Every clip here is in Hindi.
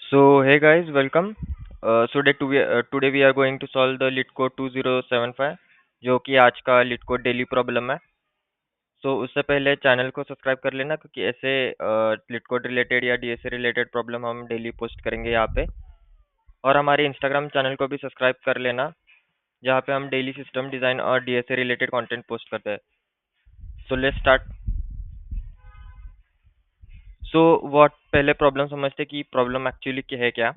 Hey guys, welcome. Today we are going to solve the lit code 2075 जो कि आज का lit code डेली प्रॉब्लम है. उससे पहले चैनल को सब्सक्राइब कर लेना क्योंकि ऐसे lit code रिलेटेड या डीएसए रिलेटेड प्रॉब्लम हम डेली पोस्ट करेंगे यहाँ पे. और हमारे इंस्टाग्राम चैनल को भी सब्सक्राइब कर लेना जहाँ पे हम डेली सिस्टम डिज़ाइन और डीएसए रिलेटेड कंटेंट पोस्ट करते हैं. Let's start. व्हाट पहले प्रॉब्लम समझते हैं कि प्रॉब्लम एक्चुअली क्या है क्या.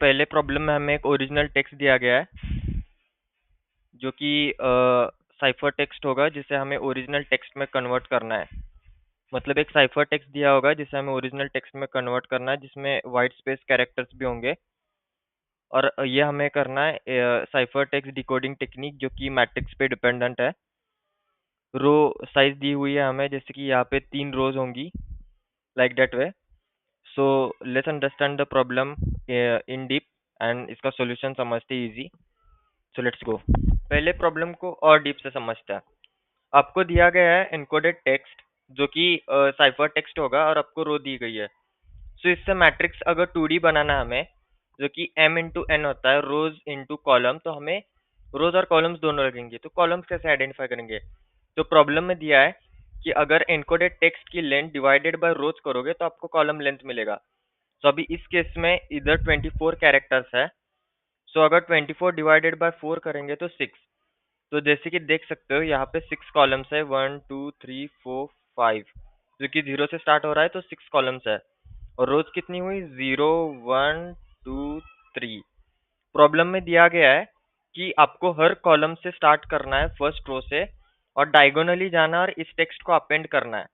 पहले प्रॉब्लम में हमें एक ओरिजिनल टेक्स्ट दिया गया है जो कि साइफर टेक्स्ट होगा जिसे हमें ओरिजिनल टेक्स्ट में कन्वर्ट करना है. मतलब एक साइफर टेक्स्ट दिया होगा जिसे हमें ओरिजिनल टेक्स्ट में कन्वर्ट करना है जिसमें वाइट स्पेस कैरेक्टर्स भी होंगे. और ये हमें करना है साइफर टेक्स्ट डिकोडिंग टेक्निक जो कि मैट्रिक्स पे डिपेंडेंट है. रो साइज दी हुई है हमें, जैसे कि यहाँ पे 3 रोज होंगी like that way. So let's understand the problem in deep and इसका सॉल्यूशन समझते इजी. Let's go. पहले प्रॉब्लम को और डीप से समझते हैं. आपको दिया गया है एनकोडेड टेक्स्ट जो कि साइफर टेक्स्ट होगा और आपको रो दी गई है. इससे मैट्रिक्स अगर 2D बनाना है हमें, जो कि m इंटू एन होता है, रोज इंटू कॉलम, तो हमें रोज और कॉलम्स दोनों लगेंगे. तो कॉलम्स कैसे आइडेंटिफाई करेंगे. तो प्रॉब्लम में दिया है कि अगर एनकोडेड टेक्स्ट की लेंथ डिवाइडेड बाय रोज करोगे तो आपको कॉलम लेंथ मिलेगा. अभी इस केस में इधर 24 कैरेक्टर्स है. अगर 24 डिवाइडेड बाय 4 करेंगे तो 6. तो जैसे कि देख सकते हो यहाँ पे 6 कॉलम्स है, 1 2 3 4 5, जो कि 0 से स्टार्ट हो रहा है तो 6 कॉलम्स है. और रोज कितनी हुई, 0 1 2 3. प्रॉब्लम में दिया गया है कि आपको हर कॉलम से स्टार्ट करना है, फर्स्ट रो से, और डायगोनली जाना और इस टेक्स्ट को अपेंड करना है.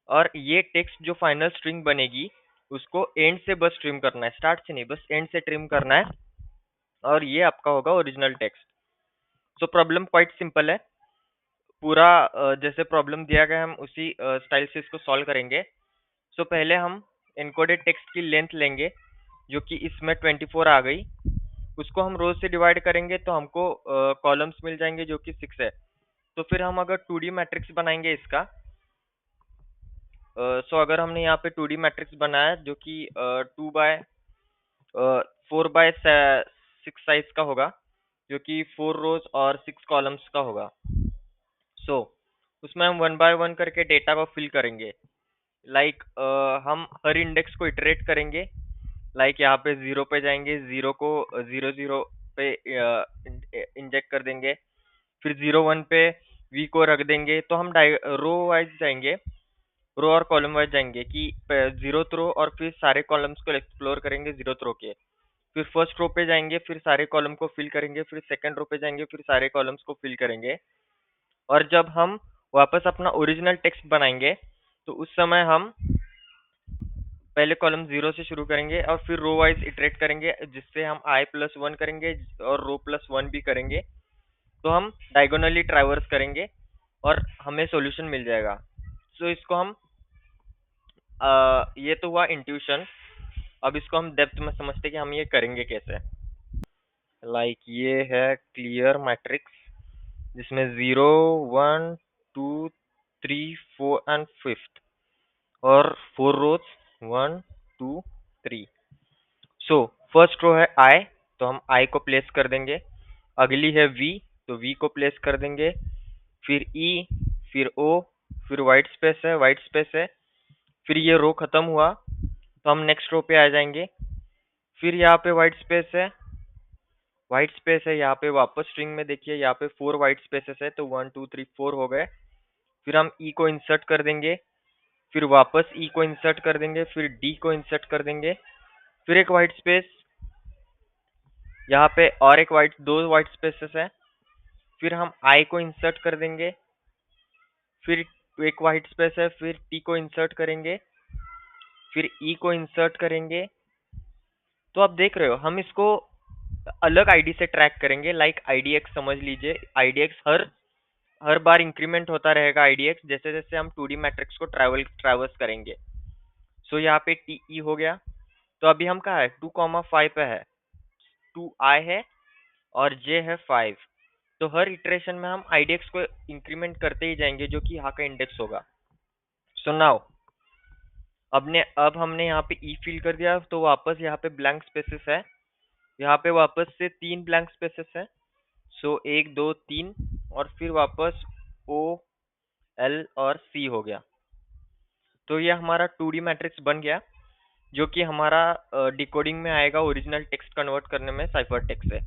और ये टेक्स्ट जो फाइनल स्ट्रिंग बनेगी उसको एंड से बस ट्रिम करना है, स्टार्ट से नहीं, बस एंड से ट्रिम करना है. और ये आपका होगा original text. Problem quite simple है. पूरा जैसे प्रॉब्लम दिया गया है हम उसी स्टाइल से इसको सॉल्व करेंगे. पहले हम एनकोडेड टेक्स्ट की लेंथ लेंगे जो कि इसमें 24 आ गई. उसको हम रोज से डिवाइड करेंगे तो हमको कॉलम्स मिल जाएंगे जो कि 6 है. तो फिर हम अगर 2D मैट्रिक्स बनाएंगे इसका, अगर हमने यहाँ पे 2D मैट्रिक्स बनाया जो कि 4 बाय 6 साइज का होगा, जो कि 4 रोज और 6 कॉलम्स का होगा. सो उसमें हम 1 बाय 1 करके डेटा को फिल करेंगे. लाइक हम हर इंडेक्स को इटरेट करेंगे. लाइक यहाँ पे 0 पे जाएंगे, 0 को 0 0 पे इंजेक्ट कर देंगे. फिर 0 1 पे वी को रख देंगे. तो हम रो वाइज जाएंगे, रो और कॉलम वाइज जाएंगे कि 0th रो और फिर सारे कॉलम्स को एक्सप्लोर करेंगे 0th रो के. फिर फर्स्ट रो पे जाएंगे, फिर सारे कॉलम को फिल करेंगे. फिर सेकंड रो पे जाएंगे, फिर सारे कॉलम्स को फिल करेंगे. और जब हम वापस अपना ओरिजिनल टेक्स्ट बनाएंगे तो उस समय हम पहले कॉलम 0 से शुरू करेंगे और फिर रो वाइज इटरेट करेंगे, जिससे हम i+1 करेंगे और रो+1 भी करेंगे. तो हम डायगोनली ट्रैवर्स करेंगे और हमें सॉल्यूशन मिल जाएगा. इसको हम ये तो हुआ इंट्यूशन. अब इसको हम डेप्थ में समझते हैं कि हम ये करेंगे कैसे. ये है क्लियर मैट्रिक्स जिसमें 0 1 2 3 4 एंड 5th और 4 रोज 1 2 3. फर्स्ट रो है आई, तो हम आई को प्लेस कर देंगे. अगली है वी, तो वी को प्लेस कर देंगे. फिर ई, फिर ओ, फिर वाइट स्पेस है, वाइट स्पेस है. फिर ये रो खत्म हुआ तो हम नेक्स्ट रो पे आ जाएंगे. फिर यहाँ पे वाइट स्पेस है, वाइट स्पेस है. यहाँ पे वापस स्ट्रिंग में देखिए यहाँ पे 4 वाइट स्पेसेस है, तो 1 2 3 4 हो गए. फिर हम ई को इंसर्ट कर देंगे, फिर वापस ई को इंसर्ट कर देंगे, फिर डी को इंसर्ट कर देंगे. फिर एक वाइट स्पेस, यहाँ पे और एक दो वाइट स्पेसेस है. फिर हम आई को इंसर्ट कर देंगे, फिर एक वाइट स्पेस है, फिर टी को इंसर्ट करेंगे, फिर ई को इंसर्ट करेंगे. तो आप देख रहे हो हम इसको अलग आईडी से ट्रैक करेंगे. लाइक आईडीएक्स समझ लीजिए. आईडीएक्स हर हर बार इंक्रीमेंट होता रहेगा आईडीएक्स, जैसे जैसे हम 2D मैट्रिक्स को ट्रैवर्स करेंगे. यहाँ पे टी ई हो गया. तो अभी हम कहाँ है, 2 5 पे है. 2i है और j है 5. तो हर इटरेशन में हम आईडीएक्स को इंक्रीमेंट करते ही जाएंगे जो कि यहाँ का इंडेक्स होगा. नाउ अब हमने यहाँ पे ई फिल कर दिया, तो वापस यहाँ पे ब्लैंक स्पेसेस है, यहाँ पे वापस से 3 ब्लैंक स्पेसेस है। सो 1 2 3 और फिर वापस ओ एल और सी हो गया। तो ये हमारा 2D मैट्रिक्स बन गया, जो कि हमारा डिकोडिंग में आएगा ओरिजिनल टेक्स्ट कन्वर्ट करने में साइफर टेक्स्ट से।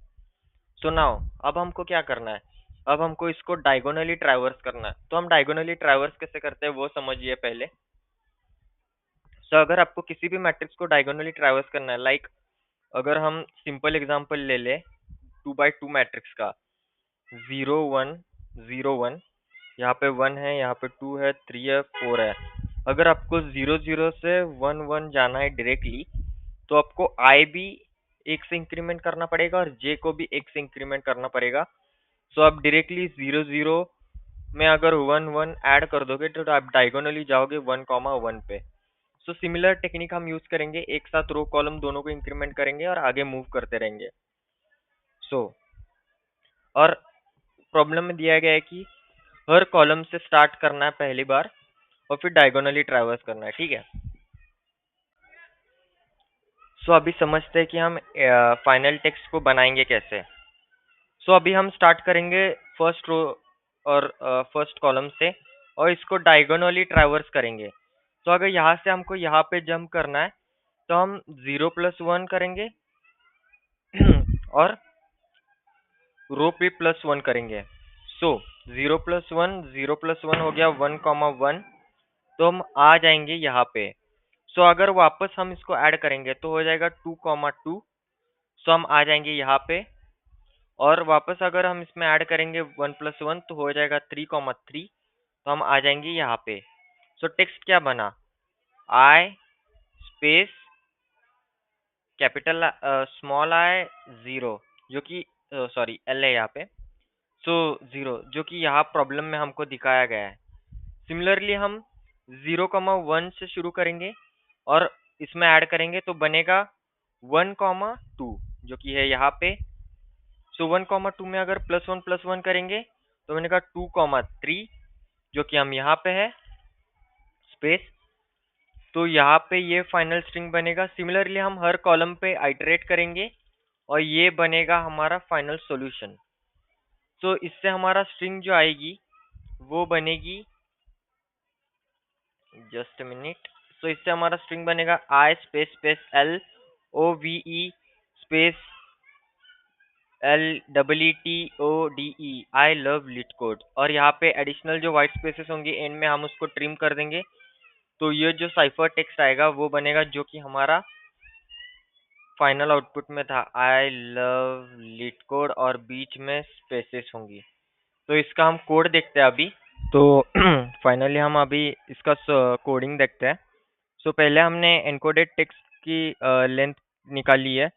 सो नाउ अब हमको क्या करना है, अब हमको इसको डायगोनली ट्रैवर्स करना है। तो हम डायगोनली ट्रैवर्स कैसे करते हैं वो समझिए पहले। सो अगर आपको किसी भी मैट्रिक्स को डायगोनली ट्रैवर्स करना है, लाइक अगर हम सिंपल एग्जांपल ले ले 2x2 मैट्रिक्स का, 0 1 0 1, यहाँ पे 1 है, यहाँ पे 2 है, 3 है, 4 है। अगर आपको 0 0 से 1 1 जाना है डायरेक्टली, तो आपको आई भी एक से इंक्रीमेंट करना पड़ेगा और जे को भी एक से इंक्रीमेंट करना पड़ेगा। सो आप डायरेक्टली 0 0 में अगर 1 1 ऐड कर दोगे तो आप डायगोनली जाओगे 1 1 पे। सो सिमिलर टेक्निक हम यूज करेंगे, एक साथ रो कॉलम दोनों को इंक्रीमेंट करेंगे और आगे मूव करते रहेंगे। सो और प्रॉब्लम में दिया गया है कि हर कॉलम से स्टार्ट करना है पहली बार और फिर डायगोनली ट्रैवर्स करना है, ठीक है। सो अभी समझते हैं कि हम फाइनल टेक्स्ट को बनाएंगे कैसे। सो अभी हम स्टार्ट करेंगे फर्स्ट रो और फर्स्ट कॉलम से और इसको डायगोनली ट्रैवर्स करेंगे। तो अगर यहाँ से हमको यहाँ पे जंप करना है तो हम 0+1 करेंगे और रो पे +1 करेंगे। सो 0+1 हो गया 1, 1, तो हम आ जाएंगे यहाँ पे। सो अगर वापस हम इसको ऐड करेंगे तो हो जाएगा 2, 2। सो हम आ जाएंगे यहाँ पे और वापस अगर हम इसमें ऐड करेंगे 1+1 तो हो जाएगा 3, 3। तो हम आ जाएंगे यहाँ पे। सो टेक्स्ट क्या बना, आई स्पेस कैपिटल स्मॉल आई 0, जो कि सॉरी एल है यहाँ पे। सो 0 जो कि यहाँ प्रॉब्लम में हमको दिखाया गया है। सिमिलरली हम 0, 1 से शुरू करेंगे और इसमें ऐड करेंगे तो बनेगा 1, 2, जो कि है यहाँ पे। सो 1, 2 में अगर +1 करेंगे तो बनेगा 2, 3, जो कि हम यहाँ पे है स्पेस। तो यहाँ पे ये फाइनल स्ट्रिंग बनेगा। सिमिलरली हम हर कॉलम पे आइटरेट करेंगे और ये बनेगा हमारा फाइनल सॉल्यूशन। तो इससे हमारा स्ट्रिंग जो आएगी वो बनेगी, जस्ट मिनट। सो इससे हमारा स्ट्रिंग बनेगा I space space LOVE space LEETODE, I love LeetCode. और यहाँ पे एडिशनल जो व्हाइट स्पेसेस होंगे एंड में हम उसको ट्रिम कर देंगे। तो ये जो साइफर टेक्स्ट आएगा वो बनेगा, जो कि हमारा फाइनल आउटपुट में था, आई लव लिट कोड और बीच में स्पेसेस होंगी। तो इसका हम कोड देखते हैं अभी। तो फाइनली हम अभी इसका कोडिंग देखते हैं। सो पहले हमने एनकोडेड टेक्स्ट की लेंथ निकाली है,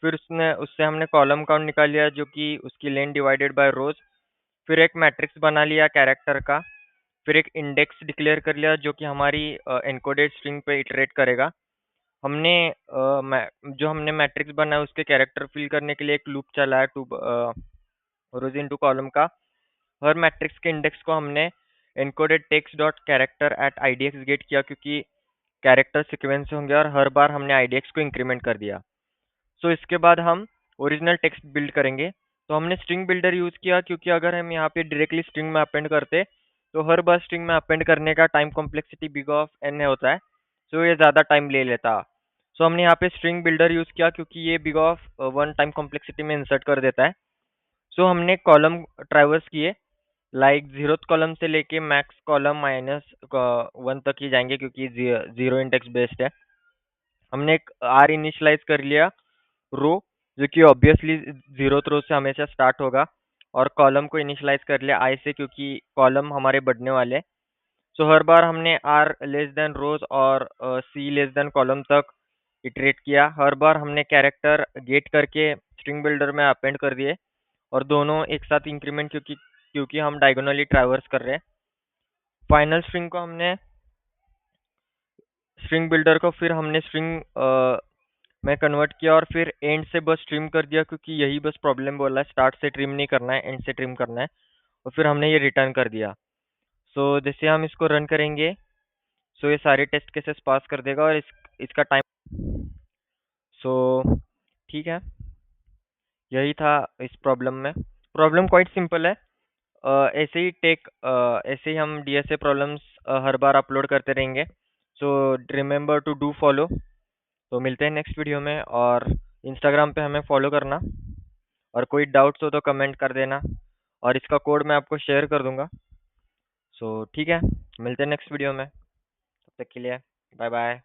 फिर उससे हमने कॉलम काउंट निकाल लिया जो कि उसकी लेंथ डिवाइडेड बाय रोज। फिर एक मैट्रिक्स बना लिया कैरेक्टर का, फिर एक इंडेक्स डिक्लेयर कर लिया जो कि हमारी एनकोडेड स्ट्रिंग पे इटरेट करेगा। हमने जो हमने मैट्रिक्स बनाया उसके कैरेक्टर फिल करने के लिए एक लूप चलाया टू रोज इनटू कॉलम का। हर मैट्रिक्स के इंडेक्स को हमने encoded text dot character at IDX get किया, क्योंकि कैरेक्टर सीक्वेंस होंगे और हर बार हमने IDX को इंक्रीमेंट कर दिया। सो इसके बाद हम ओरिजिनल टेक्स्ट बिल्ड करेंगे। तो हमने स्ट्रिंग बिल्डर यूज किया, क्योंकि अगर हम यहाँ पे डायरेक्टली स्ट्रिंग में अपेंड करते तो हर बार स्ट्रिंग में अपेंड करने का time complexity big of n होता है, सो ये ज़्यादा टाइम ले लेता। सो हमने यहाँ पे स्ट्रिंग बिल्डर यूज किया क्योंकि ये बिग ऑफ 1 टाइम कॉम्प्लेक्सिटी में इंसर्ट कर देता है। सो हमने कॉलम ट्रैवर्स किए, लाइक 0th कॉलम से लेके मैक्स कॉलम -1 तक ही जाएंगे, क्योंकि 0 इंडेक्स बेस्ड है। हमने एक R इनिशियलाइज कर लिया रो, जो कि ऑब्वियसली 0th रो से हमेशा स्टार्ट होगा, और कॉलम को इनिशियलाइज कर लिया I से, क्योंकि कॉलम हमारे बढ़ने वाले हैं। सो हर बार हमने R लेस देन रोज और C लेस देन कॉलम तक इटरेट किया। हर बार हमने कैरेक्टर गेट करके स्ट्रिंग बिल्डर में अपेंड कर दिए और दोनों एक साथ इंक्रीमेंट, क्योंकि हम डायगोनली ट्रैवर्स कर रहे हैं। फाइनल स्ट्रिंग को हमने स्ट्रिंग बिल्डर को फिर हमने स्ट्रिंग में कन्वर्ट किया और फिर एंड से बस ट्रिम कर दिया, क्योंकि यही बस प्रॉब्लम बोला है, स्टार्ट से ट्रिम नहीं करना है, एंड से ट्रिम करना है। और फिर हमने ये रिटर्न कर दिया। सो जैसे हम इसको रन करेंगे, सो ये सारे टेस्ट केसेस पास कर देगा और इसका टाइम। सो ठीक है, यही था इस प्रॉब्लम में। प्रॉब्लम क्वाइट सिंपल है। ऐसे ही हम डीएसए प्रॉब्लम्स हर बार अपलोड करते रहेंगे। So remember to do follow. तो मिलते हैं नेक्स्ट वीडियो में, और इंस्टाग्राम पे हमें फॉलो करना, और कोई डाउट्स हो तो कमेंट कर देना, और इसका कोड मैं आपको शेयर कर दूंगा। सो ठीक है, मिलते हैं नेक्स्ट वीडियो में। तब तक के लिए बाय बाय।